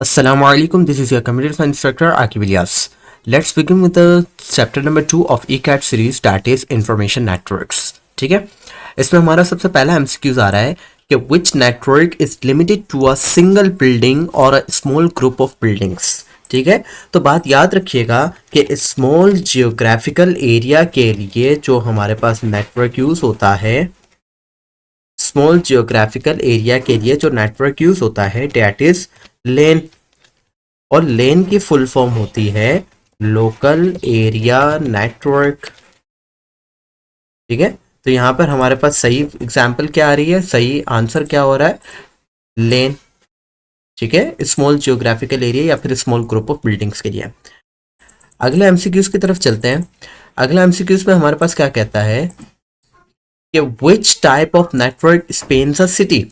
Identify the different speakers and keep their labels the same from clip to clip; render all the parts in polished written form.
Speaker 1: Assalamu alaikum, this is your computer science instructor Akib Ilyas. Let's begin with the chapter number 2 of ECAT series, that is information networks. ठीक है, इसमें हमारा सबसे पहला MCQs आ रहा है कि which network is limited to a single building or a small group of buildings. ठीक है, तो बात याद रखिएगा कि स्मॉल जियोग्राफिकल एरिया के लिए जो हमारे पास नेटवर्क यूज होता है, स्मॉल जियोग्राफिकल एरिया के लिए जो नेटवर्क यूज होता है डेट इज लेन, और लेन की फुल फॉर्म होती है लोकल एरिया नेटवर्क। ठीक है, तो यहाँ पर हमारे पास सही एग्जांपल क्या आ रही है, सही आंसर क्या हो रहा है, लेन। ठीक है, स्मॉल जियोग्राफिकल एरिया या फिर स्मॉल ग्रुप ऑफ बिल्डिंग्स के लिए। अगले एमसीक्यूज की तरफ चलते हैं। अगला एमसीक्यूज में हमारे पास क्या कहता है कि which type of network spans a city.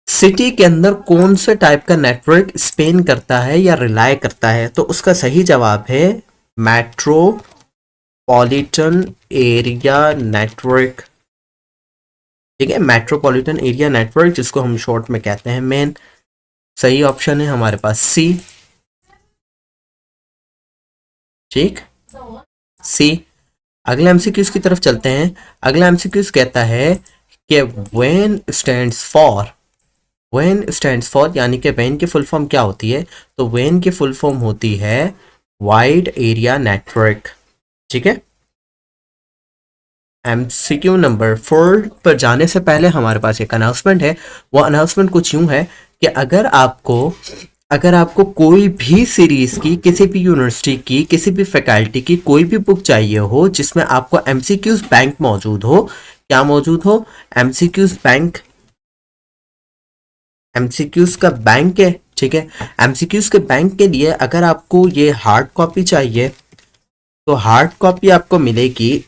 Speaker 1: City के अंदर कौन से टाइप का नेटवर्क स्पेन करता है या रिलाय करता है, तो उसका सही जवाब है मेट्रोपॉलिटन एरिया नेटवर्क। ठीक है, मेट्रोपॉलिटन एरिया नेटवर्क, जिसको हम शॉर्ट में कहते हैं मेन। सही ऑप्शन है हमारे पास सी। ठीक, सी। अगले एमसीक्यूज की तरफ चलते हैं। अगला एमसीक्यूज कहता है कि व्हेन स्टैंड्स फॉर यानी कि व्हेन की फुल फॉर्म क्या होती है, तो व्हेन की फुल फॉर्म होती है वाइड एरिया नेटवर्क। ठीक है, एमसीक्यू नंबर 4 पर जाने से पहले हमारे पास एक अनाउंसमेंट है। वो अनाउंसमेंट कुछ यूं है कि अगर आपको कोई भी सीरीज की, किसी भी यूनिवर्सिटी की, किसी भी फैकल्टी की कोई भी बुक चाहिए हो जिसमें आपको एमसीक्यूज बैंक मौजूद हो, क्या मौजूद हो, एमसीक्यूज बैंक, एमसीक्यूज का बैंक है। ठीक है, एमसीक्यूज के बैंक के लिए अगर आपको ये हार्ड कॉपी चाहिए तो हार्ड कॉपी आपको मिलेगी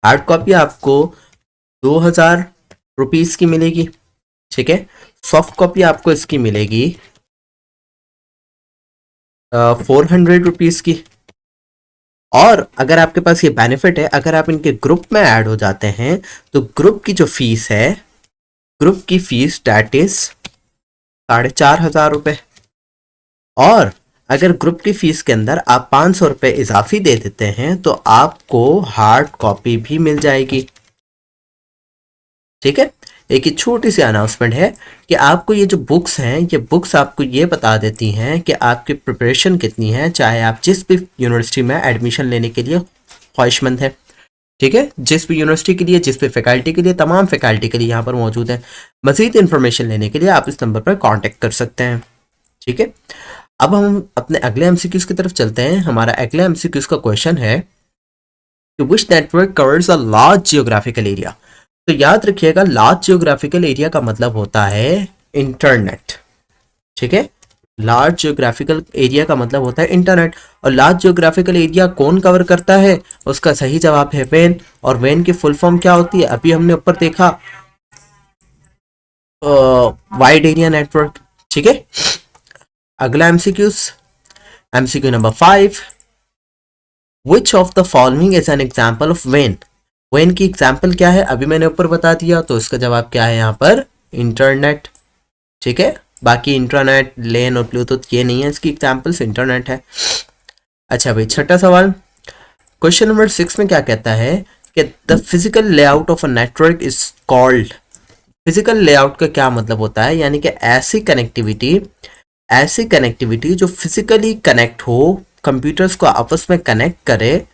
Speaker 1: हार्ड कॉपी आपको 2000 रुपीज की मिलेगी। ठीक है, सॉफ्ट कॉपी आपको इसकी मिलेगी 400 रुपीज की। और अगर आपके पास ये बेनिफिट है, अगर आप इनके ग्रुप में ऐड हो जाते हैं तो ग्रुप की जो फीस है, ग्रुप की फीस डेट इज 4500 रुपये। और अगर ग्रुप की फीस के अंदर आप 500 रुपये इजाफी दे देते हैं तो आपको हार्ड कॉपी भी मिल जाएगी। ठीक है, एक ही छोटी सी अनाउंसमेंट है कि आपको ये जो बुक्स हैं, ये बुक्स आपको ये बता देती हैं कि आपकी प्रिपरेशन कितनी है, चाहे आप जिस भी यूनिवर्सिटी में एडमिशन लेने के लिए ख्वाहिशमंद है। ठीक है, जिस भी यूनिवर्सिटी के लिए, जिस भी फैकल्टी के लिए, तमाम फैकल्टी के लिए यहाँ पर मौजूद है। मजीद इन्फॉर्मेशन लेने के लिए आप इस नंबर पर कांटेक्ट कर सकते हैं। ठीक है, अब हम अपने अगले एमसीक्यूज की तरफ चलते हैं। हमारा अगला एमसीक्यूज का क्वेश्चन है कि which network covers a large geographical area. तो याद रखिएगा, लार्ज जियोग्राफिकल एरिया का मतलब होता है इंटरनेट। ठीक है, लार्ज जियोग्राफिकल एरिया का मतलब होता है इंटरनेट। और लार्ज जियोग्राफिकल एरिया कौन कवर करता है, उसका सही जवाब है वेन। और वेन की फुल फॉर्म क्या होती है, अभी हमने ऊपर देखा, वाइड एरिया नेटवर्क। ठीक है, अगला MCQ number 5, which of the following is an example of when. When की एग्जाम्पल क्या है, अभी मैंने ऊपर बता दिया, तो इसका जवाब क्या है यहाँ पर, इंटरनेट। ठीक है, बाकी इंटरनेट, लेन और ब्लूटूथ ये नहीं है, इसकी एग्जाम्पल्स इंटरनेट है। अच्छा भाई, छठा सवाल, क्वेश्चन नंबर 6 में क्या कहता है कि the physical layout of a network is called. Physical layout का क्या मतलब होता है, यानी कि ऐसी कनेक्टिविटी जो फिजिकली कनेक्ट हो, कंप्यूटर्स को आपस में कनेक्ट करे।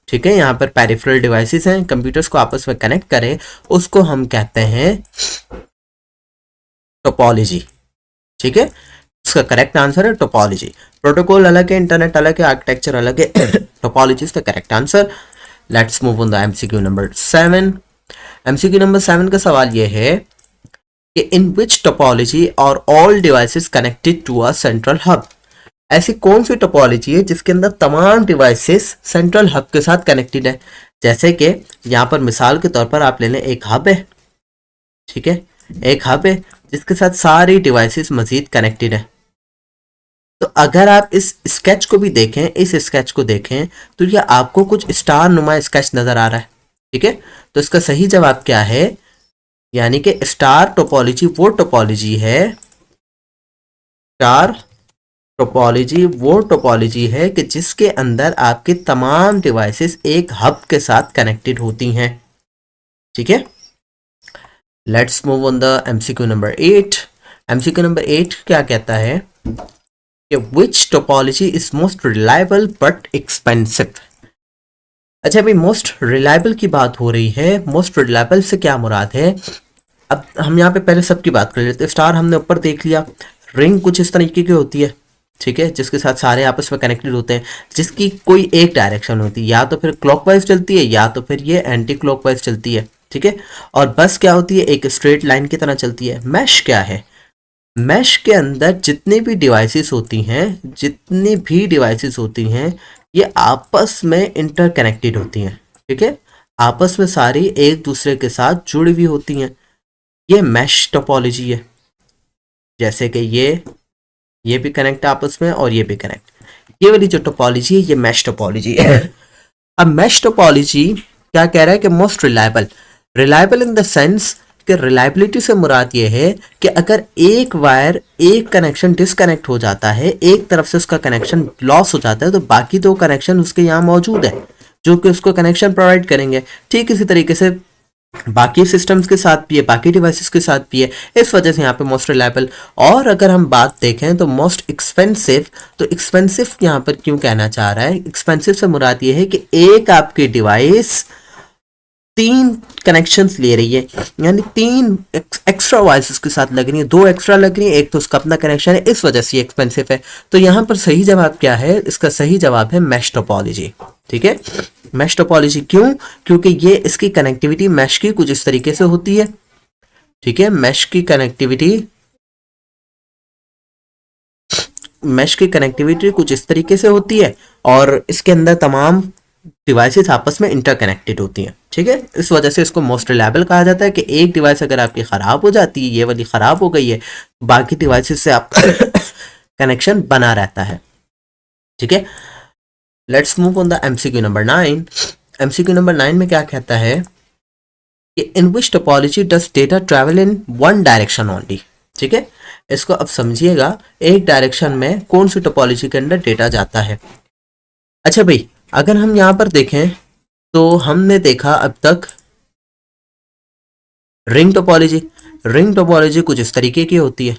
Speaker 1: ठीक है, यहाँ पर पेरिफेरल डिवाइसेस हैं, कंप्यूटर्स को आपस में कनेक्ट करे, उसको हम कहते हैं टोपोलॉजी। ठीक है, इसका करेक्ट आंसर है टोपोलॉजी। प्रोटोकॉल अलग है, इंटरनेट अलग है, आर्किटेक्चर अलग है, topology is the correct answer. Let's move on the MCQ number 7। MCQ number 7 का सवाल ये है कि इन विच टोपोलॉजी और all devices connected to a central hub. ऐसी कौन सी टोपोलॉजी है जिसके अंदर तमाम डिवाइसेस सेंट्रल हब के साथ कनेक्टेड है। जैसे कि यहाँ पर मिसाल के तौर पर आप ले लें, एक हब है। ठीक है, एक हब है जिसके साथ सारी डिवाइसेस मजीद कनेक्टेड है। तो अगर आप इस स्केच को भी देखें, इस स्केच को देखें, तो ये आपको कुछ स्टार नुमा स्केच नजर आ रहा है। ठीक है, तो इसका सही जवाब क्या है, यानी कि स्टार टोपोलॉजी वो टोपोलॉजी है स्टार टोपोलॉजी वो टोपोलॉजी है कि जिसके अंदर आपके तमाम डिवाइसेस एक हब के साथ कनेक्टेड होती हैं। ठीक है, let's move on the MCQ number 8। MCQ number 8 क्या कहता है कि which topology is most reliable but expensive. अच्छा भाई, मोस्ट रिलायबल की बात हो रही है। मोस्ट रिलायबल से क्या मुराद है? अब हम यहाँ पे पहले सबकी बात कर लेते हैं। स्टार हमने ऊपर देख लिया, रिंग कुछ इस तरीके की होती है, ठीक है, जिसके साथ सारे आपस में कनेक्टेड होते हैं, जिसकी कोई एक डायरेक्शन होती है, या तो फिर क्लॉकवाइज चलती है या तो फिर ये एंटी क्लॉकवाइज चलती है। ठीक है, और बस क्या होती है, एक स्ट्रेट लाइन की तरह चलती है। मैश क्या है? मैश के अंदर जितनी भी डिवाइसेस होती हैं, ये आपस में इंटरकनेक्टेड होती हैं। ठीक है, आपस में सारी एक दूसरे के साथ जुड़ी हुई होती हैं। ये मैश टोपोलॉजी है। जैसे कि ये भी कनेक्ट आपस में और ये भी कनेक्ट। ये वाली जो टोपोलॉजी है ये मैश टोपोलॉजी है। अब मैश टोपोलॉजी क्या कह रहा है कि most reliable in the sense कि रिलायबिलिटी से मुराद ये है कि अगर एक वायर, एक कनेक्शन डिसकनेक्ट हो जाता है, एक तरफ से उसका कनेक्शन लॉस हो जाता है, तो बाकी दो कनेक्शन उसके यहाँ मौजूद है जो कि उसको कनेक्शन प्रोवाइड करेंगे। ठीक इसी तरीके से बाकी सिस्टम्स के साथ भी है, बाकी डिवाइसेस के साथ भी है। इस वजह से यहाँ पे मोस्ट रिलायबल। और अगर हम बात देखें तो मोस्ट एक्सपेंसिव, तो एक्सपेंसिव यहाँ पर क्यों कहना चाह रहा है? एक्सपेंसिव से मुराद ये है कि एक आपकी डिवाइस 3 कनेक्शंस ले रही है, यानी 3 एक्स्ट्रा वाइसेस के साथ लग रही है, 2 एक्स्ट्रा लग रही है, एक तो उसका अपना कनेक्शन है, इस वजह से ये एक्सपेंसिव है। तो यहाँ पर सही जवाब क्या है? इसका सही जवाब है मैश टोपोलॉजी। ठीक है, मैश टोपोलॉजी क्यों? क्योंकि ये इसकी कनेक्टिविटी मैश की कुछ इस तरीके से होती है। ठीक है, मैश की कनेक्टिविटी कुछ इस तरीके से होती है और इसके अंदर तमाम डिवाइसेस आपस में इंटरकनेक्टेड होती हैं। ठीक है, इस वजह से इसको मोस्ट रिलायबल कहा जाता है कि एक डिवाइस अगर आपकी ख़राब हो जाती है, ये वाली ख़राब हो गई है, बाकी डिवाइसेस से आपका कनेक्शन बना रहता है। ठीक है, let's move on the MCQ number 9। MCQ number 9 में क्या कहता है कि in which topology does data travel in one direction only. ठीक है, इसको अब समझिएगा, एक डायरेक्शन में कौन सी टोपोलॉजी के अंदर डेटा जाता है। अच्छा भाई, अगर हम यहाँ पर देखें तो हमने देखा अब तक रिंग टोपोलॉजी कुछ इस तरीके की होती है।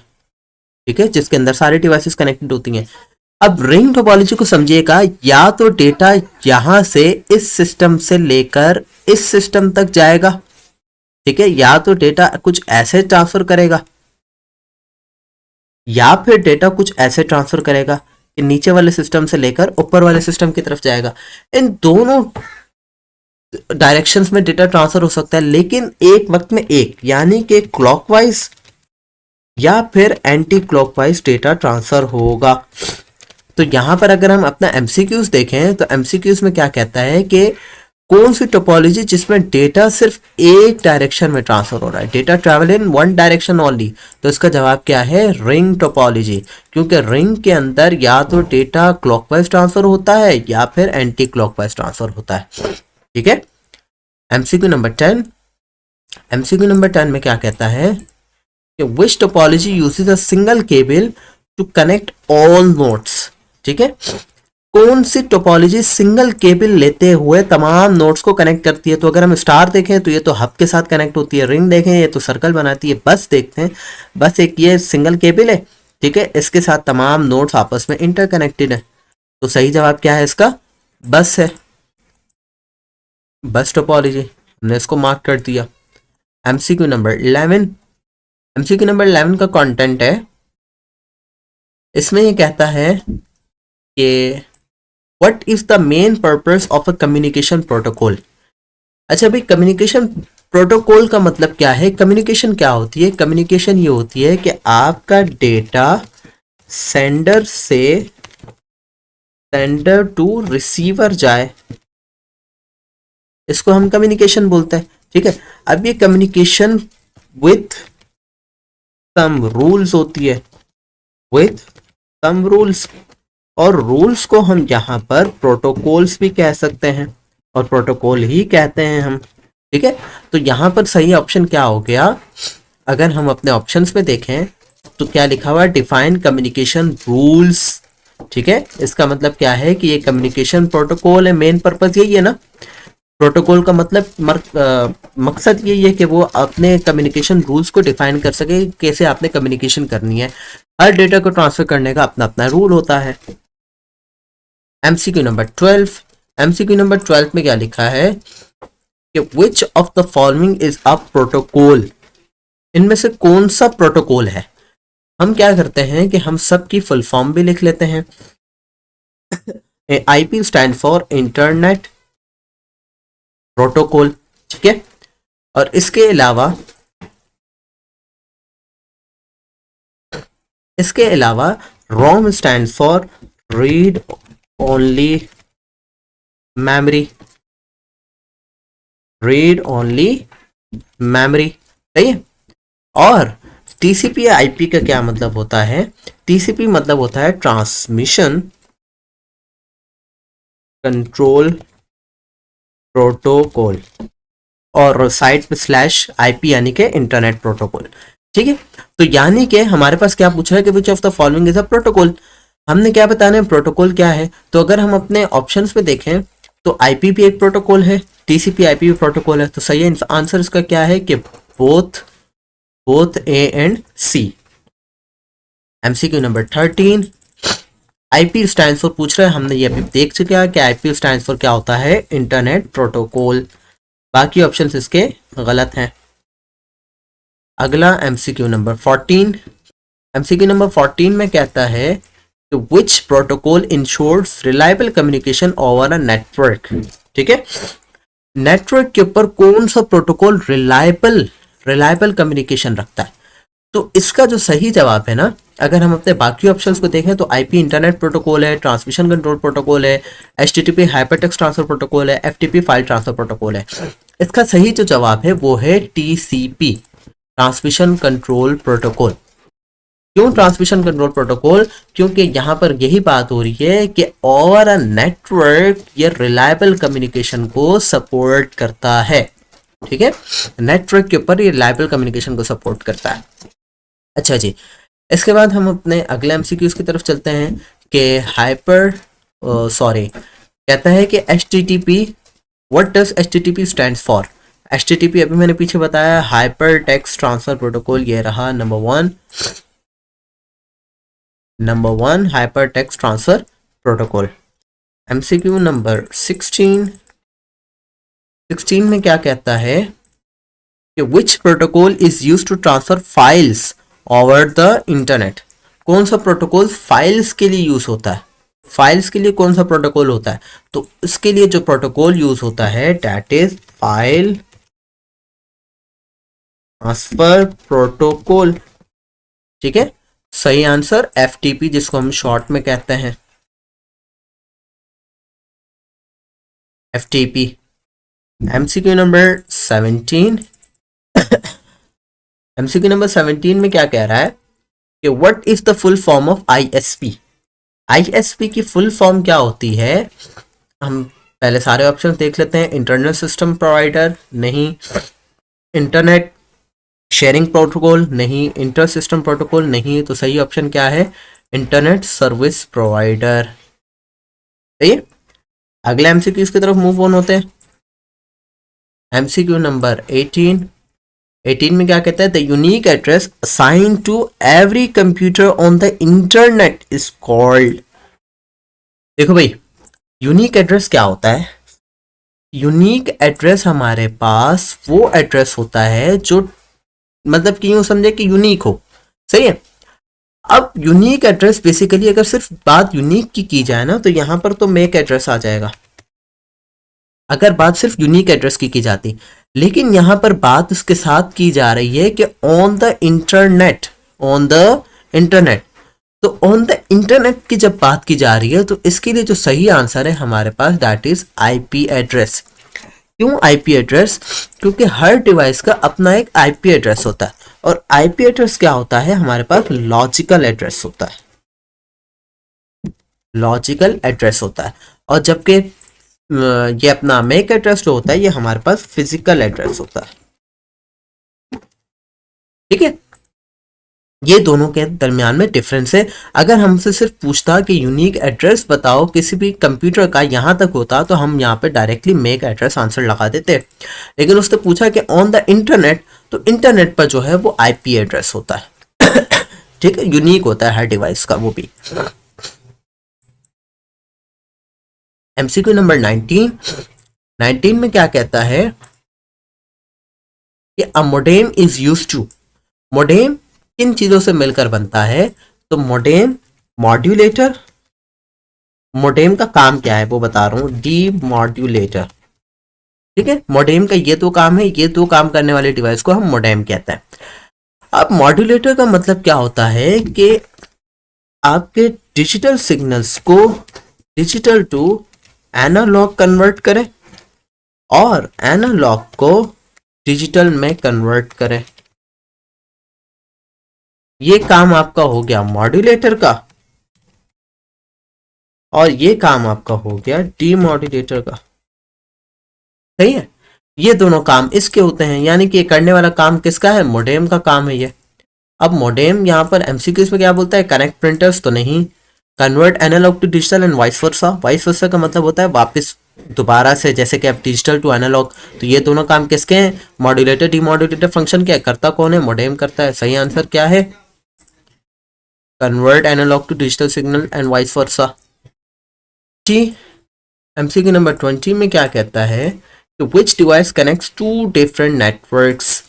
Speaker 1: ठीक है, जिसके अंदर सारे डिवाइसेस कनेक्टेड होती हैं। अब रिंग टोपोलॉजी को समझिएगा, या तो डेटा यहां से इस सिस्टम से लेकर इस सिस्टम तक जाएगा, ठीक है, या तो डेटा कुछ ऐसे ट्रांसफर करेगा, या फिर डेटा कुछ ऐसे ट्रांसफर करेगा कि नीचे वाले सिस्टम से लेकर ऊपर वाले सिस्टम की तरफ जाएगा। इन दोनों डायरेक्शंस में डेटा ट्रांसफर हो सकता है, लेकिन एक वक्त में एक, यानी कि क्लॉकवाइज या फिर एंटी क्लॉकवाइज डेटा ट्रांसफर होगा। तो यहां पर अगर हम अपना एमसीक्यूज देखें तो एमसीक्यूज में क्या कहता है कि कौन सी टोपोलॉजी जिसमें डेटा सिर्फ एक डायरेक्शन में ट्रांसफर हो रहा है, data travel in one direction only, तो इसका जवाब क्या है? Ring topology. क्योंकि रिंग के अंदर या तो डेटा क्लॉकवाइज ट्रांसफर होता है या फिर एंटी क्लॉकवाइज ट्रांसफर होता है। ठीक है, एमसीक्यू नंबर 10। एमसीक्यू नंबर 10 में क्या कहता है कि which topology uses a single cable to connect all nodes. ठीक है, कौन सी टोपोलॉजी सिंगल केबल लेते हुए तमाम नोड्स को कनेक्ट करती है? तो अगर हम स्टार देखें तो ये तो हब के साथ कनेक्ट होती है, रिंग देखें ये तो सर्कल बनाती है, बस देखते हैं, बस एक ये सिंगल केबल है। ठीक है, इसके साथ तमाम नोड्स आपस में इंटरकनेक्टेड है। तो सही जवाब क्या है इसका? बस है, बस टोपोलॉजी। हमने इसको मार्क कर दिया। MCQ number 11। एमसीक्यू नंबर 11 का कंटेंट है, इसमें ये कहता है कि what is the main purpose of a communication protocol. अच्छा भाई, कम्युनिकेशन प्रोटोकॉल का मतलब क्या है? कम्युनिकेशन क्या होती है? कम्युनिकेशन ये होती है कि आपका डेटा सेंडर टू रिसीवर जाए, इसको हम कम्युनिकेशन बोलते हैं। ठीक है, अब ये कम्युनिकेशन विथ सम रूल्स होती है, विथ सम रूल्स, और रूल्स को हम यहाँ पर प्रोटोकॉल्स भी कह सकते हैं और प्रोटोकॉल ही कहते हैं हम। ठीक है, तो यहाँ पर सही ऑप्शन क्या हो गया? अगर हम अपने ऑप्शंस में देखें तो क्या लिखा हुआ है, डिफाइन कम्युनिकेशन रूल्स। ठीक है, इसका मतलब क्या है कि ये कम्युनिकेशन प्रोटोकॉल है, मेन पर्पस यही है ना। प्रोटोकॉल का मतलब मकसद यही है कि वो अपने कम्युनिकेशन रूल्स को डिफाइन कर सके, कैसे आपने कम्युनिकेशन करनी है। हर डेटा को ट्रांसफर करने का अपना अपना रूल होता है। एमसीक्यू नंबर 12, एमसीक्यू नंबर 12 में क्या लिखा है कि which of the following is a protocol, इनमें से कौन सा प्रोटोकॉल है। हम क्या करते हैं कि हम सब की फुल फॉर्म भी लिख लेते हैं। IP stand for internet protocol, ठीक है। और इसके अलावा रोम stand for read only memory, read only memory, सही है। और टीसीपी आईपी का क्या मतलब होता है, टीसीपी मतलब होता है ट्रांसमिशन कंट्रोल प्रोटोकॉल, और साइड पे स्लैश आईपी यानी कि इंटरनेट प्रोटोकॉल, ठीक है। तो यानी कि हमारे पास क्या पूछा है कि which of the following is a protocol, हमने क्या बताना है प्रोटोकॉल क्या है। तो अगर हम अपने ऑप्शंस में देखें तो आईपी भी एक प्रोटोकॉल है, टीसीपी आईपी भी प्रोटोकॉल है। तो सही आंसर इसका क्या है कि both, both A and C. MCQ number 13, IP stand for पूछ रहा है, हमने ये अभी देख चुके हैं कि आईपी स्टैंड फॉर क्या होता है, इंटरनेट प्रोटोकॉल। बाकी ऑप्शंस इसके गलत हैं। अगला एमसीक्यू नंबर 14, एमसीक्यू नंबर 14 में कहता है कि which protocol ensures reliable communication over a network, ठीक है। नेटवर्क के ऊपर कौन सा प्रोटोकॉल रिलायबल कम्युनिकेशन रखता है। तो इसका जो सही जवाब है ना, अगर हम अपने बाकी ऑप्शंस को देखें तो आईपी इंटरनेट प्रोटोकॉल है, ट्रांसमिशन कंट्रोल प्रोटोकॉल है, एचटीटीपी हाइपरटेक्स्ट ट्रांसफर प्रोटोकॉल है, एफटीपी फाइल ट्रांसफर प्रोटोकॉल है। इसका सही जो जवाब है वो है टीसीपी, ट्रांसमिशन कंट्रोल प्रोटोकॉल। क्यों ट्रांसमिशन कंट्रोल प्रोटोकॉल, क्योंकि यहां पर यही बात हो रही है कि ओवर अ नेटवर्क ये रिलायबल कम्युनिकेशन को सपोर्ट करता है, ठीक है। नेटवर्क के ऊपर ये रिलायबल कम्युनिकेशन को सपोर्ट करता है। अच्छा जी, इसके बाद हम अपने अगले एमसीक्यूज की तरफ चलते हैं कि कहता है कि HTTP, what does HTTP stands for. HTTP अभी मैंने पीछे बताया, हाइपर टेक्स्ट ट्रांसफर प्रोटोकॉल, ये रहा number one hypertext transfer protocol. MCQ number 16 में क्या कहता है कि which protocol is use to transfer files over the internet. कौन सा प्रोटोकॉल फाइल्स के लिए यूज होता है, फाइल्स के लिए कौन सा प्रोटोकॉल होता है। तो इसके लिए जो प्रोटोकॉल यूज होता है that is file transfer protocol, ठीक है। सही आंसर एफटीपी, जिसको हम शॉर्ट में कहते हैं FTP. MCQ number 17, MCQ number 17 में क्या कह रहा है कि what is the full form of ISP. ISP की फुल फॉर्म क्या होती है। हम पहले सारे ऑप्शन देख लेते हैं। इंटरनेट सिस्टम प्रोवाइडर नहीं, इंटरनेट शेयरिंग प्रोटोकॉल नहीं, इंटर सिस्टम प्रोटोकॉल नहीं। तो सही ऑप्शन क्या है, इंटरनेट सर्विस प्रोवाइडर, सही है। अगले एमसीक्यू की तरफ मूव ऑन होते हैं। एमसीक्यू नंबर 18 में क्या कहता है, the unique address assign to every computer on the internet is called. देखो भाई, यूनिक एड्रेस क्या होता है। यूनिक एड्रेस हमारे पास वो एड्रेस होता है जो मतलब कि यूं समझे कि यूनिक हो, सही है। अब यूनिक एड्रेस बेसिकली अगर सिर्फ बात यूनिक की जाए ना, तो यहां पर तो मेक एड्रेस आ जाएगा अगर बात सिर्फ यूनिक एड्रेस की जाती। लेकिन यहां पर बात इसके साथ की जा रही है कि on the internet, on the internet. तो ऑन द इंटरनेट की जब बात की जा रही है तो इसके लिए जो सही आंसर है हमारे पास दैट इज आईपी एड्रेस। क्यों आईपी एड्रेस, क्योंकि हर डिवाइस का अपना एक आईपी एड्रेस होता है, और आईपी एड्रेस क्या होता है, हमारे पास लॉजिकल एड्रेस होता है, लॉजिकल एड्रेस होता है। और जबकि ये अपना मेक एड्रेस जो होता है ये हमारे पास फिजिकल एड्रेस होता है, ठीक है। ये दोनों के दरमियान में डिफरेंस है। अगर हमसे सिर्फ पूछता कि यूनिक एड्रेस बताओ किसी भी कंप्यूटर का, यहाँ तक होता तो हम यहाँ पे डायरेक्टली मेक एड्रेस आंसर लगा देते, लेकिन उसने पूछा कि ऑन द इंटरनेट, तो इंटरनेट पर जो है वो आईपी एड्रेस होता है। ठीक है, यूनिक होता है हर डिवाइस का वो भी। एमसीक्यू नंबर 19 में क्या कहता है कि a modem is used to, modem किन चीजों से मिलकर बनता है, तो मोडेम मॉड्यूलेटर, मोडेम का काम क्या है वो बता रहा हूं, डी मॉड्यूलेटर। ठीक है, मोडेम का ये दो काम है, ये दो काम करने वाले डिवाइस को हम मोडेम कहते हैं। अब मॉड्यूलेटर का मतलब क्या होता है कि आपके डिजिटल सिग्नल्स को डिजिटल टू एनालॉग कन्वर्ट करें और एनालॉग को डिजिटल में कन्वर्ट करें। ये काम आपका हो गया मॉड्यूलेटर का, और ये काम आपका हो गया डीमॉड्यूलेटर का। सही है, ये दोनों काम इसके होते हैं, यानी कि ये करने वाला काम किसका है, मोडेम का काम है ये। अब मोडेम यहाँ पर एमसीक्यूज में क्या बोलता है, कनेक्ट प्रिंटर्स तो नहीं, convert analogue to digital and vice versa. Vice versa का मतलब होता है वापस दोबारा से, जैसे कि अब डिजिटल टू एनालॉग, तो ये दोनों काम किसके हैं, मॉड्यूलेटर डीमॉड्यूलेटर फंक्शन क्या करता कौन है, मोडेम करता है। सही आंसर क्या है, convert analogue to digital signal and vice versa. जी, एमसीक्यू नंबर 20 में क्या कहता है कि which device connects to different networks.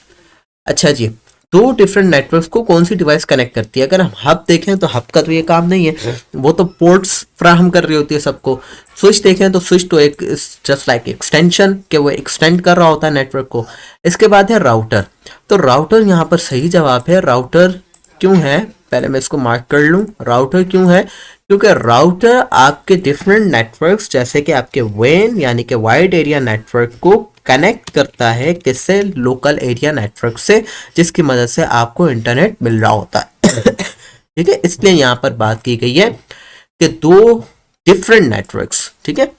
Speaker 1: अच्छा जी, दो डिफरेंट नेटवर्क्स को कौन सी डिवाइस कनेक्ट करती है। अगर हम हब देखें तो हब का तो ये काम नहीं है, वो तो पोर्ट्स फ्राहम कर रही होती है सबको। स्विच देखें तो स्विच तो एक जस्ट लाइक एक्सटेंशन के, वो एक्सटेंड कर रहा होता है नेटवर्क को। इसके बाद है राउटर, तो राउटर यहाँ पर सही जवाब है। राउटर क्यों है, पहले मैं इसको मार्क कर लूँ, राउटर क्यों है, क्योंकि राउटर आपके डिफरेंट नेटवर्क्स जैसे कि आपके वेन यानी कि वाइड एरिया नेटवर्क को कनेक्ट करता है किससे, लोकल एरिया नेटवर्क से, जिसकी मदद से आपको इंटरनेट मिल रहा होता है। ठीक है, इसलिए यहाँ पर बात की गई है कि दो डिफरेंट नेटवर्क्स। ठीक है,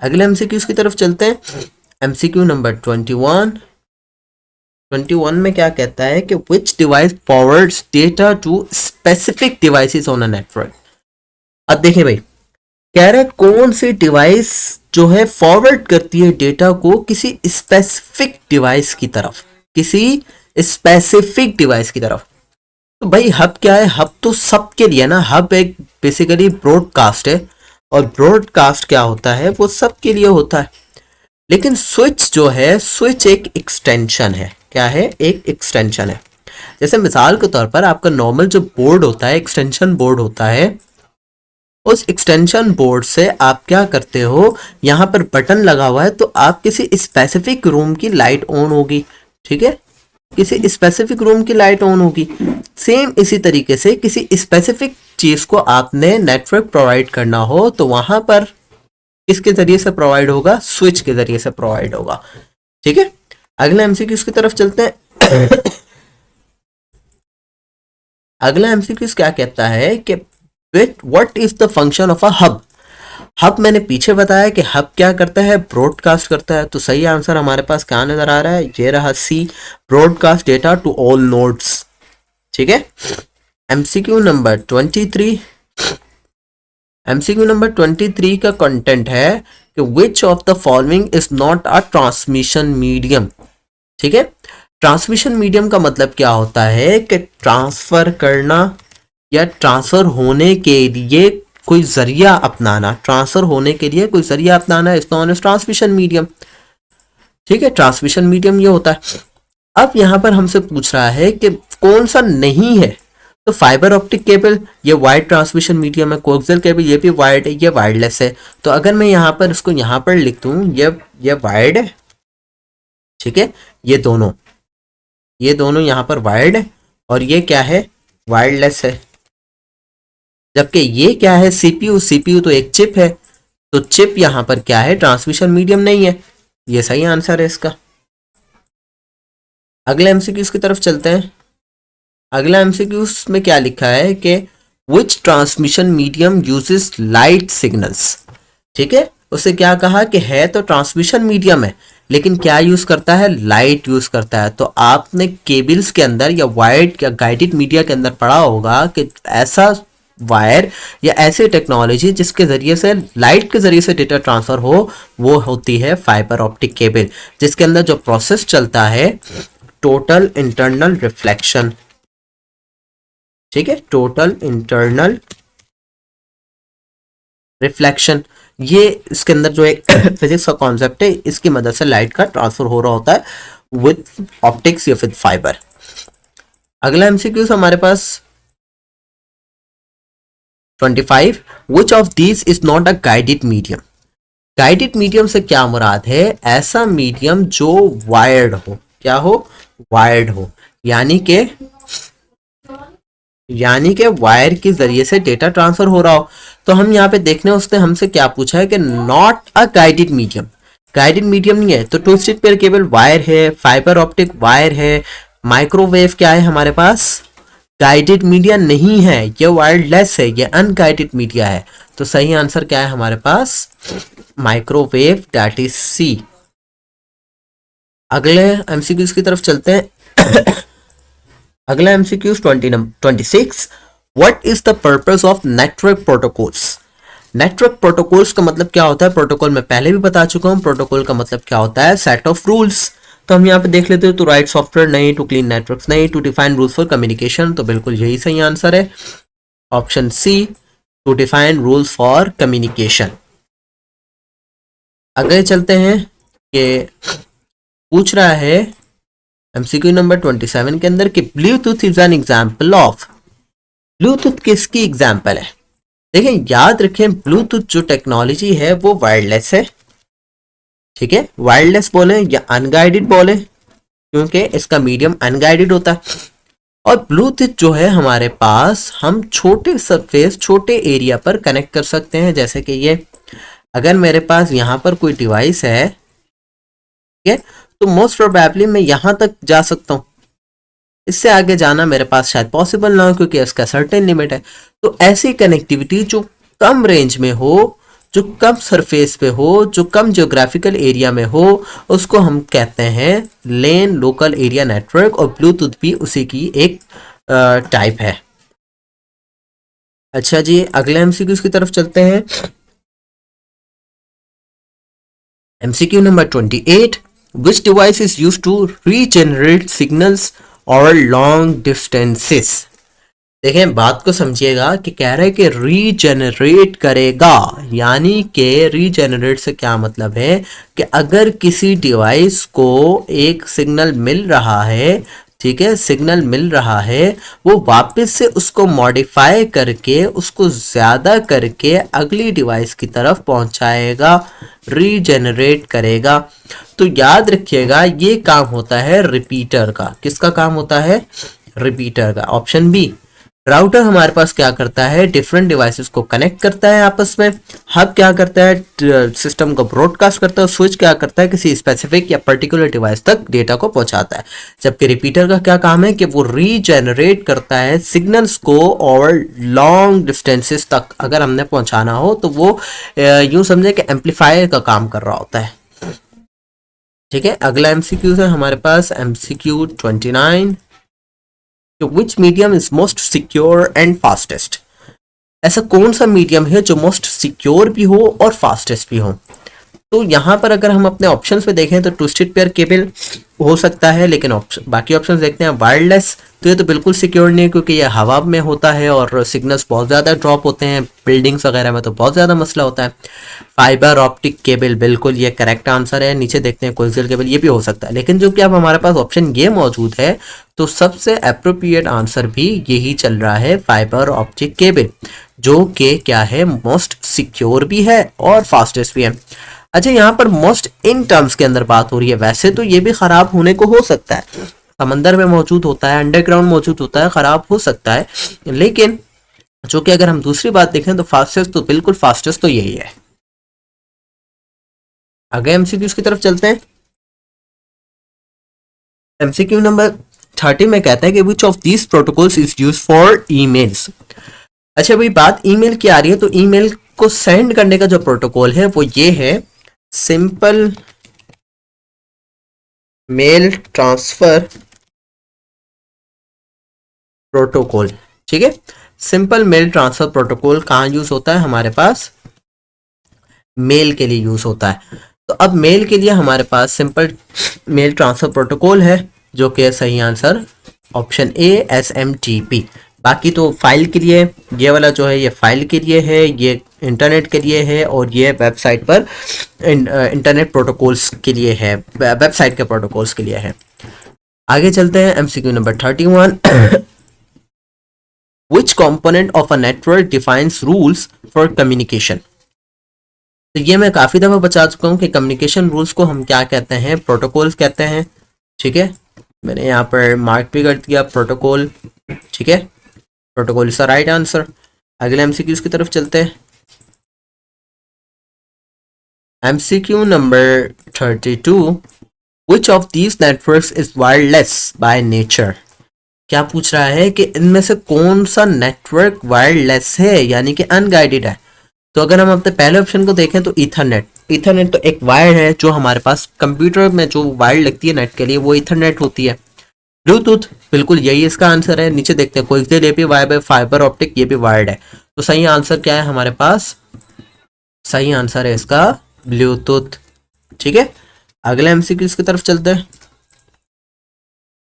Speaker 1: अगले एमसीक्यूज की तरफ चलते हैं। एमसीक्यू नंबर 21 में क्या कहता है कि which device forwards data to specific devices on a network. अब देखें भाई, कह रहे कौन सी डिवाइस जो है फॉरवर्ड करती है डेटा को किसी स्पेसिफिक डिवाइस की तरफ, किसी स्पेसिफिक डिवाइस की तरफ। तो भाई हब क्या है, हब तो सबके लिए ना, हब एक बेसिकली ब्रॉडकास्ट है, और ब्रॉडकास्ट क्या होता है, वो सबके लिए होता है। लेकिन स्विच जो है, स्विच एक एक्सटेंशन है। क्या है, एक एक्सटेंशन है। जैसे मिसाल के तौर पर आपका नॉर्मल जो बोर्ड होता है, एक्सटेंशन बोर्ड होता है, उस एक्सटेंशन बोर्ड से आप क्या करते हो, यहाँ पर बटन लगा हुआ है तो आप किसी स्पेसिफिक रूम की लाइट ऑन होगी। ठीक है, किसी स्पेसिफिक रूम की लाइट ऑन होगी। सेम इसी तरीके से किसी स्पेसिफिक चीज को आपने नेटवर्क प्रोवाइड करना हो तो वहां पर किसके जरिए से प्रोवाइड होगा, स्विच के जरिए से प्रोवाइड होगा। ठीक है, अगले एमसीक्यू की तरफ चलते हैं। अगला एमसीक्यू क्या कहता है कि what is the function of a hub. Hub मैंने पीछे बताया कि हब क्या करता है, ब्रॉडकास्ट करता है। तो सही आंसर हमारे पास क्या नजर आ रहा है, ये रहा C, broadcast data to all nodes. ठीक है, एमसीक्यू नंबर 23, एमसीक्यू नंबर 23 का कंटेंट है कि which of the following is not a transmission medium. ठीक है, ट्रांसमिशन मीडियम का मतलब क्या होता है कि ट्रांसफर करना या ट्रांसफर होने के लिए कोई जरिया अपनाना, ट्रांसफर होने के लिए कोई जरिया अपनाना is known as transmission medium. ठीक है, ट्रांसमिशन मीडियम ये होता है। अब यहां पर हमसे पूछ रहा है कि कौन सा नहीं है, तो फाइबर ऑप्टिक केबल ये वायर्ड ट्रांसमिशन मीडियम है, कोएक्सियल केबल ये भी वायर्ड है, ये वायरलेस है। तो अगर मैं यहाँ पर इसको यहाँ पर लिख दूं, ये वायर्ड है। ठीक है, ये दोनों यहाँ पर वायर्ड है, और ये क्या है, वायरलेस है। जबकि ये क्या है, सीपीयू, सीपीयू तो एक चिप है, तो चिप यहां पर क्या है, ट्रांसमिशन मीडियम नहीं है। ये सही आंसर है इसका। अगले एमसीक्यूज की तरफ चलते हैं। अगला एमसीक्यूज में क्या लिखा है कि which transmission medium uses light signals. ठीक है, उसे क्या कहा कि है तो ट्रांसमिशन मीडियम है, लेकिन क्या यूज करता है, लाइट यूज करता है। तो आपने केबल्स के अंदर या वायर्ड या गाइडेड मीडिया के अंदर पढ़ा होगा कि ऐसा वायर या ऐसी टेक्नोलॉजी जिसके जरिए से लाइट के जरिए से डेटा ट्रांसफर हो, वो होती है फाइबर ऑप्टिक केबल, जिसके अंदर जो प्रोसेस चलता है टोटल इंटरनल रिफ्लेक्शन। ठीक है, टोटल इंटरनल रिफ्लेक्शन, ये इसके अंदर जो एक फिजिक्स का कॉन्सेप्ट है, इसकी मदद से लाइट का ट्रांसफर हो रहा होता है विद ऑप्टिक्स या विद फाइबर। अगला एमसीक्यू हमारे पास 25, which of these is not a guided medium. Guided medium से क्या मुराद है, ऐसा मीडियम जो वायर्ड हो, क्या हो, वायर्ड हो, यानी कि वायर के जरिए से डेटा ट्रांसफर हो रहा हो। तो हम यहाँ पे देखने, उसने हमसे क्या पूछा है कि not a guided medium, guided medium नहीं है। तो ट्विस्टेड पेयर केबल वायर है, फाइबर ऑप्टिक वायर है, माइक्रोवेव क्या है हमारे पास, गाइडेड मीडिया नहीं है, ये वायरलेस है, ये अनगाइडेड मीडिया है। तो सही आंसर क्या है हमारे पास, माइक्रोवेव, दैट इज सी। अगले एमसीक्यूज की तरफ चलते हैं। अगला MCQ 26, what is the purpose of network protocols. Network protocols का मतलब क्या होता है, प्रोटोकॉल मैं पहले भी बता चुका हूं, प्रोटोकॉल का मतलब क्या होता है, सेट ऑफ रूल्स। तो हम यहाँ पे देख लेते हैं, टू राइट सॉफ्टवेयर नहीं, टू क्लीन नेटवर्क्स नहीं, to define rules for communication. तो बिल्कुल यही सही आंसर है, option C, to define rules for communication. आगे चलते हैं कि पूछ रहा है एमसीक्यू नंबर 27 के अंदर कि Bluetooth is an example of. Bluetooth किसकी एग्जाम्पल है, देखें याद रखें, ब्लूटूथ जो टेक्नोलॉजी है वो वायरलेस है। ठीक है, वायरलेस बोले या अनगाइडेड बोले, क्योंकि इसका मीडियम अनगाइडेड होता है। और ब्लूटूथ जो है हमारे पास, हम छोटे सरफेस, छोटे एरिया पर कनेक्ट कर सकते हैं। जैसे कि ये, अगर मेरे पास यहाँ पर कोई डिवाइस है, ठीक है, तो मोस्ट प्रोबेबली मैं यहां तक जा सकता हूं, इससे आगे जाना मेरे पास शायद पॉसिबल ना हो, क्योंकि इसका सर्टेन लिमिट है। तो ऐसी कनेक्टिविटी जो कम रेंज में हो, जो कम सरफेस पे हो, जो कम जियोग्राफिकल एरिया में हो, उसको हम कहते हैं लेन लोकल एरिया नेटवर्क, और ब्लूटूथ भी उसी की एक टाइप है। अच्छा जी, अगले एमसीक्यू की तरफ चलते हैं। MCQ number 28, which device is used to regenerate signals or long distances। देखें बात को समझिएगा कि कह रहे हैं कि रीजेनरेट करेगा, यानी कि रीजेनरेट से क्या मतलब है कि अगर किसी डिवाइस को एक सिग्नल मिल रहा है, ठीक है, सिग्नल मिल रहा है, वो वापस से उसको मॉडिफाई करके, उसको ज्यादा करके अगली डिवाइस की तरफ पहुंचाएगा, रीजेनरेट करेगा। तो याद रखिएगा ये काम होता है रिपीटर का। किसका काम होता है, रिपीटर का। ऑप्शन बी, राउटर हमारे पास क्या करता है, डिफरेंट डिवाइसेस को कनेक्ट करता है आपस में। हब क्या करता है, सिस्टम को ब्रॉडकास्ट करता है। स्विच क्या करता है, किसी स्पेसिफिक या पर्टिकुलर डिवाइस तक डेटा को पहुंचाता है। जबकि रिपीटर का क्या काम है कि वो रीजेनरेट करता है सिग्नल्स को, और लॉन्ग डिस्टेंसेस तक अगर हमने पहुंचाना हो तो वो यूं समझे कि एम्पलीफायर का काम कर रहा होता है। ठीक है, अगला एमसीक्यू है हमारे पास MCQ 29, which medium is most secure and fastest. ऐसा कौन सा मीडियम है जो मोस्ट सिक्योर भी हो और फास्टेस्ट भी हो। तो यहाँ पर अगर हम अपने ऑप्शंस पे देखें तो ट्विस्टेड पेयर केबल हो सकता है, लेकिन बाकी ऑप्शंस देखते हैं, वायरलेस, तो ये तो बिल्कुल सिक्योर नहीं है, क्योंकि ये हवा में होता है और सिग्नल्स बहुत ज़्यादा ड्रॉप होते हैं, बिल्डिंग्स वगैरह में तो बहुत ज़्यादा मसला होता है। फाइबर ऑप्टिक केबल, बिल्कुल ये करेक्ट आंसर है। नीचे देखते हैं कोएक्सियल केबल, ये भी हो सकता है, लेकिन जो कि अब हमारे पास ऑप्शन ये मौजूद है, तो सबसे अप्रोप्रिएट आंसर भी यही चल रहा है, फाइबर ऑप्टिक केबल, जो कि क्या है, मोस्ट सिक्योर भी है और फास्टेस्ट भी है। अच्छा, यहाँ पर मोस्ट इन टर्म्स के अंदर बात हो रही है। वैसे तो ये भी खराब होने को हो सकता है, समंदर में मौजूद होता है, अंडरग्राउंड मौजूद होता है, खराब हो सकता है, लेकिन जो कि अगर हम दूसरी बात देखें तो फास्टेस्ट तो बिल्कुल फास्टेस्ट तो यही है। आगे एमसीक्यूज की तरफ चलते हैं। एमसीक्यू नंबर 30 में कहता है कि which of these protocols is used for emails. अच्छा भाई, बात ईमेल की आ रही है, तो ईमेल को सेंड करने का जो प्रोटोकॉल है वो ये है, सिंपल मेल ट्रांसफर प्रोटोकॉल। ठीक है, सिंपल मेल ट्रांसफर प्रोटोकॉल कहाँ यूज होता है? हमारे पास मेल के लिए यूज होता है। तो अब मेल के लिए हमारे पास सिंपल मेल ट्रांसफर प्रोटोकॉल है, जो कि सही आंसर ऑप्शन ए SMTP। बाकी तो फाइल के लिए, ये वाला जो है ये फाइल के लिए है, ये इंटरनेट के लिए है, और ये वेबसाइट पर इंटरनेट प्रोटोकॉल्स के लिए है, वेबसाइट के प्रोटोकॉल्स के लिए है। आगे चलते हैं, MCQ number 31। Which component of a network defines rules for communication? तो ये मैं काफी दफा बता चुका हूँ कि कम्युनिकेशन रूल्स को हम क्या कहते हैं? प्रोटोकॉल्स कहते हैं। ठीक है, मैंने यहाँ पर मार्क भी कर दिया, प्रोटोकॉल। ठीक है, protocol is the right answer. अगले MCQs की तरफ चलते हैं। MCQ number 32। Which of these networks is wireless by nature? क्या पूछ रहा है कि इनमें से कौन सा नेटवर्क वायरलेस है, यानी कि अनगाइडेड है? तो अगर हम अपने पहले ऑप्शन को देखें तो ईथरनेट तो एक वायर है जो हमारे पास कंप्यूटर में जो वायर लगती है नेट के लिए, वो ईथरनेट होती है। ब्लूटूथ, बिल्कुल यही इसका आंसर है। नीचे देखते हैं, कोई ये भी वायर है, फाइबर ऑप्टिक ये भी वायर्ड है। तो सही आंसर क्या है हमारे पास? सही आंसर है इसका ब्लूटूथ। ठीक है, अगले MCQ की तरफ चलते हैं।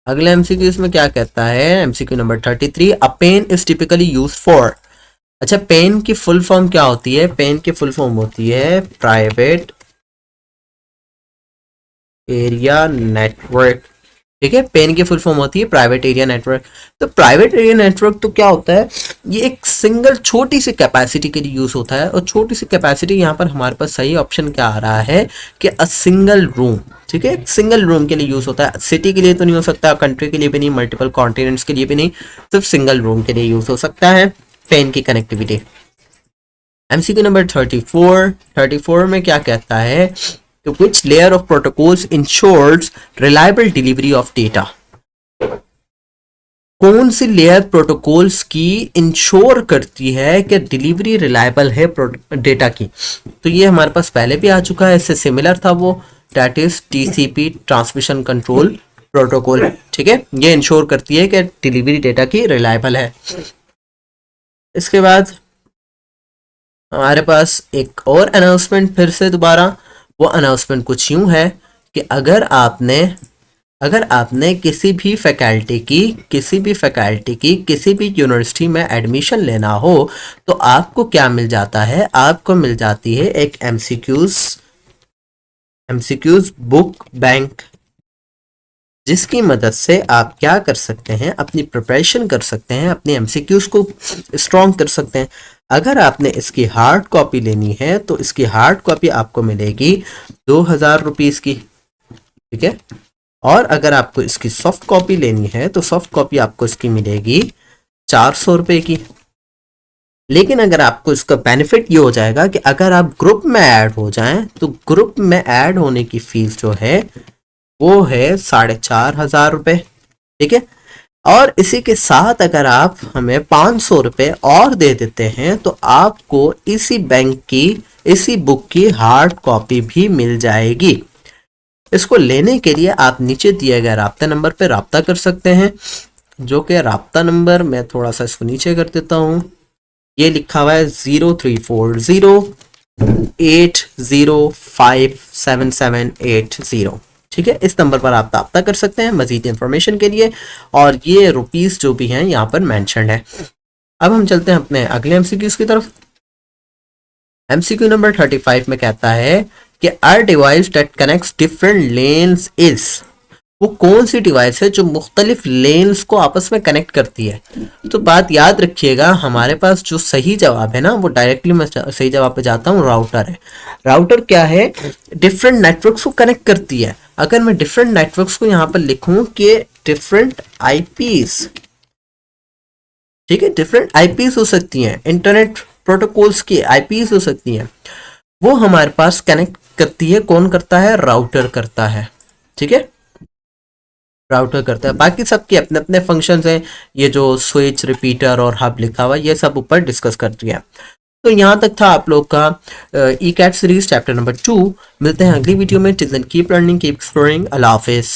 Speaker 1: अगले MCQ में क्या कहता है? MCQ number 33। A pen is typically use for. अच्छा, पेन की फुल फॉर्म क्या होती है? पेन की फुल फॉर्म होती है प्राइवेट एरिया नेटवर्क। ठीक है, पेन की फुल फॉर्म होती है प्राइवेट एरिया नेटवर्क। तो प्राइवेट एरिया नेटवर्क तो क्या होता है? ये एक सिंगल छोटी सी कैपेसिटी के लिए यूज होता है, और छोटी सी कैपेसिटी यहाँ पर हमारे पास सही ऑप्शन क्या आ रहा है कि अ सिंगल रूम। ठीक है, सिंगल रूम के लिए यूज होता है। सिटी के लिए तो नहीं हो सकता, कंट्री के लिए भी नहीं, मल्टीपल कॉन्टिनेंट्स के लिए भी नहीं, सिर्फ सिंगल रूम के लिए यूज हो सकता है पेन की कनेक्टिविटी। MCQ नंबर 34 में क्या कहता है? Which layer of protocols ensures reliable delivery of data? कौन सी लेयर प्रोटोकॉल्स की इंश्योर करती है कि डिलीवरी रिलायबल है डेटा की? तो ये हमारे पास पहले भी आ चुका है, इससे सिमिलर था वो, that is TCP transmission control protocol. ठीक है, ये इंश्योर करती है कि डिलीवरी डेटा की रिलायबल है। इसके बाद हमारे पास एक और अनाउंसमेंट फिर से दोबारा। वो अनाउंसमेंट कुछ यूं है कि अगर आपने किसी भी फैकल्टी की किसी भी यूनिवर्सिटी में एडमिशन लेना हो, तो आपको क्या मिल जाता है? आपको मिल जाती है एक MCQs बुक बैंक, जिसकी मदद से आप क्या कर सकते हैं? अपनी प्रिपरेशन कर सकते हैं, अपने MCQs को स्ट्रॉन्ग कर सकते हैं। अगर आपने इसकी हार्ड कॉपी लेनी है तो इसकी हार्ड कॉपी आपको मिलेगी 2000 रुपीज़ की। ठीक है, और अगर आपको इसकी सॉफ्ट कॉपी लेनी है तो सॉफ्ट कॉपी आपको इसकी मिलेगी 400 रुपये की। लेकिन अगर आपको इसका बेनिफिट ये हो जाएगा कि अगर आप ग्रुप में ऐड हो जाएं, तो ग्रुप में ऐड होने की फीस जो है वो है 4500 रुपये। ठीक है, और इसी के साथ अगर आप हमें 500 रुपये और दे देते हैं तो आपको इसी बुक की हार्ड कॉपी भी मिल जाएगी। इसको लेने के लिए आप नीचे दिए गए राब्ता नंबर पे राब्ता कर सकते हैं, जो कि राब्ता नंबर मैं थोड़ा सा इसको नीचे कर देता हूँ। ये लिखा हुआ है 0340805778 ठीक है, इस नंबर पर आप राब्ता कर सकते हैं मजीद इंफॉर्मेशन के लिए, और ये रुपीस जो भी हैं यहाँ पर मेंशन है। अब हम चलते हैं अपने अगले MCQ की तरफ। MCQ नंबर 35 में कहता है कि a device that connects different lens is. वो कौन सी डिवाइस है जो मुख्तलिफ लेन्स को आपस में कनेक्ट करती है? तो बात याद रखिएगा, हमारे पास जो सही जवाब है ना, वो डायरेक्टली मैं सही जवाब पे जाता हूँ, राउटर है। राउटर क्या है? डिफरेंट नेटवर्क्स को कनेक्ट करती है। अगर मैं डिफरेंट नेटवर्क्स को यहाँ पर लिखूं कि डिफरेंट IPs, ठीक है, डिफरेंट IPs हो सकती हैं, इंटरनेट प्रोटोकॉल्स की IPs हो सकती हैं, वो हमारे पास कनेक्ट करती है। कौन करता है? राउटर करता है। ठीक है, राउटर करता है। बाकी सबके अपने अपने फंक्शंस हैं, ये जो स्विच, रिपीटर और हब लिखा हुआ ये सब ऊपर डिस्कस कर दिया। तो यहाँ तक था आप लोग का E CAT series chapter number 2। मिलते हैं अगली वीडियो में। Till then keep learning, keep exploring. अल्लाह हाफिज।